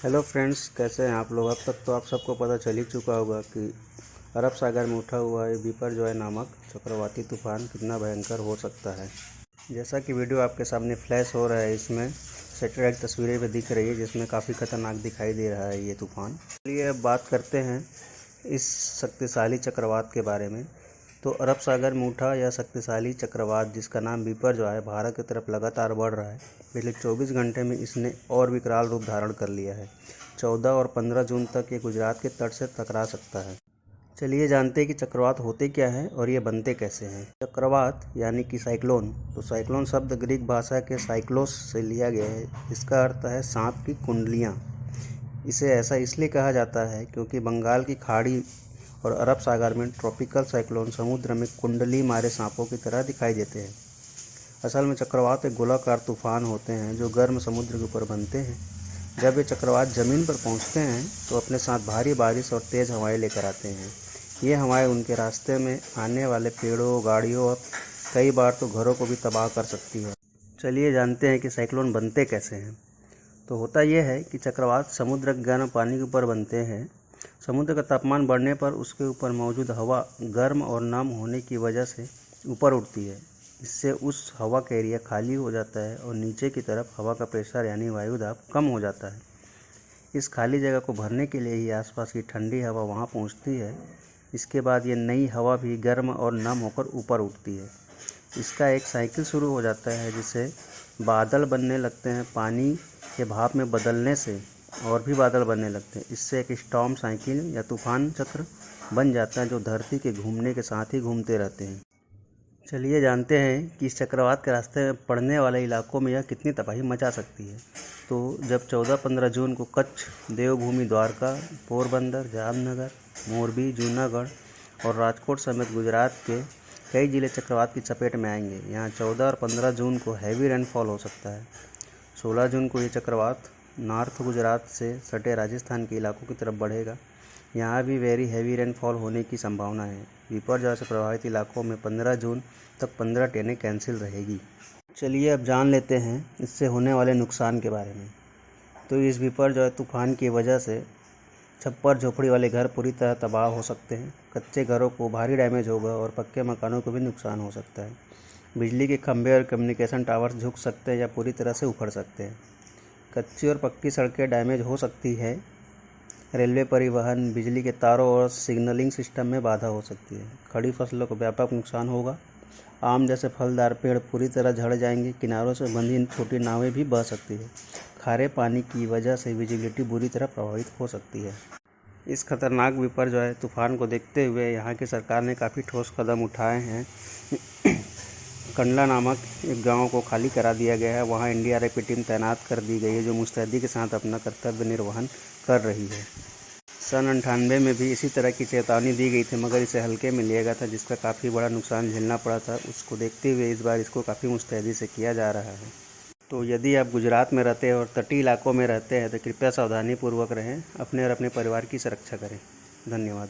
Hello friends, कैसे हैं आप लोग। अब तक तो आप सबको पता चल ही चुका होगा कि अरब सागर में उठा हुआ है बिपरजॉय नामक चक्रवाती तूफान कितना भयंकर हो सकता है। जैसा कि वीडियो आपके सामने फ्लैश हो रहा है, इसमें सैटेलाइट तस्वीरें भी दिख रही है जिसमें काफ़ी खतरनाक दिखाई दे रहा है ये तूफ़ान। चलिए अब बात करते हैं इस शक्तिशाली चक्रवात के बारे में। तो अरब सागर में उठा यह शक्तिशाली चक्रवात, जिसका नाम बिपरजॉय है, भारत की तरफ लगातार बढ़ रहा है। पिछले 24 घंटे में इसने और विकराल रूप धारण कर लिया है। 14 और 15 जून तक ये गुजरात के तट से टकरा सकता है। चलिए जानते हैं कि चक्रवात होते क्या हैं और ये बनते कैसे हैं। चक्रवात यानी कि साइक्लोन, तो साइक्लोन शब्द ग्रीक भाषा के साइक्लोस से लिया गया है। इसका अर्थ है सांप की कुंडलियाँ। इसे ऐसा इसलिए कहा जाता है क्योंकि बंगाल की खाड़ी और अरब सागर में ट्रॉपिकल साइक्लोन समुद्र में कुंडली मारे सांपों की तरह दिखाई देते हैं। असल में चक्रवात एक गोलाकार तूफान होते हैं जो गर्म समुद्र के ऊपर बनते हैं। जब ये चक्रवात ज़मीन पर पहुंचते हैं तो अपने साथ भारी बारिश और तेज़ हवाएं लेकर आते हैं। ये हवाएं उनके रास्ते में आने वाले पेड़ों, गाड़ियों और कई बार तो घरों को भी तबाह कर सकती है। चलिए जानते हैं कि साइक्लोन बनते कैसे हैं। तो होता यह है कि चक्रवात समुद्र के गर्म पानी के ऊपर बनते हैं। समुद्र का तापमान बढ़ने पर उसके ऊपर मौजूद हवा गर्म और नम होने की वजह से ऊपर उठती है। इससे उस हवा का एरिया खाली हो जाता है और नीचे की तरफ हवा का प्रेशर यानी वायु दाब कम हो जाता है। इस खाली जगह को भरने के लिए ही आसपास की ठंडी हवा वहाँ पहुँचती है। इसके बाद ये नई हवा भी गर्म और नम होकर ऊपर उठती है। इसका एक साइकिल शुरू हो जाता है जिससे बादल बनने लगते हैं। पानी के भाप में बदलने से और भी बादल बनने लगते हैं। इससे एक स्टॉर्म साइकिल या तूफान चक्र बन जाता है जो धरती के घूमने के साथ ही घूमते रहते हैं। चलिए जानते हैं कि इस चक्रवात के रास्ते में पड़ने वाले इलाकों में यह कितनी तबाही मचा सकती है। तो जब 14-15 जून को कच्छ, देवभूमि द्वारका, पोरबंदर, जामनगर, मोरबी, जूनागढ़ और राजकोट समेत गुजरात के कई जिले चक्रवात की चपेट में आएंगे। यहाँ 14 और 15 जून को हैवी रेनफॉल हो सकता है। 16 जून को ये चक्रवात नॉर्थ गुजरात से सटे राजस्थान के इलाकों की तरफ बढ़ेगा। यहाँ भी वेरी हैवी रेनफॉल होने की संभावना है। बिपरजॉय से प्रभावित इलाकों में 15 जून तक 15 ट्रेनें कैंसिल रहेगी। चलिए अब जान लेते हैं इससे होने वाले नुकसान के बारे में। तो इस बिपरजॉय तूफान की वजह से छप्पर झोपड़ी वाले घर पूरी तरह तबाह हो सकते हैं। कच्चे घरों को भारी डैमेज होगा और पक्के मकानों को भी नुकसान हो सकता है। बिजली के खंभे और कम्युनिकेशन टावर्स झुक सकते हैं या पूरी तरह से उखड़ सकते हैं। कच्ची और पक्की सड़कें डैमेज हो सकती है। रेलवे परिवहन, बिजली के तारों और सिग्नलिंग सिस्टम में बाधा हो सकती है। खड़ी फसलों को व्यापक नुकसान होगा। आम जैसे फलदार पेड़ पूरी तरह झड़ जाएंगे। किनारों से बंधी छोटी नावें भी बह सकती है। खारे पानी की वजह से विजिबिलिटी बुरी तरह प्रभावित हो सकती है। इस खतरनाक बिपरजॉय तूफान को देखते हुए यहाँ की सरकार ने काफ़ी ठोस कदम उठाए हैं। कंडला नामक एक गांव को खाली करा दिया गया है। वहाँ एनडीआरएफ की टीम तैनात कर दी गई है जो मुस्तैदी के साथ अपना कर्तव्य निर्वहन कर रही है। सन 98 में भी इसी तरह की चेतावनी दी गई थी, मगर इसे हल्के में लिया गया था, जिसका काफ़ी बड़ा नुकसान झेलना पड़ा था। उसको देखते हुए इस बार इसको काफ़ी मुस्तैदी से किया जा रहा है। तो यदि आप गुजरात में रहते हैं और तटीय इलाकों में रहते हैं तो कृपया सावधानीपूर्वक रहें, अपने और अपने परिवार की सुरक्षा करें। धन्यवाद।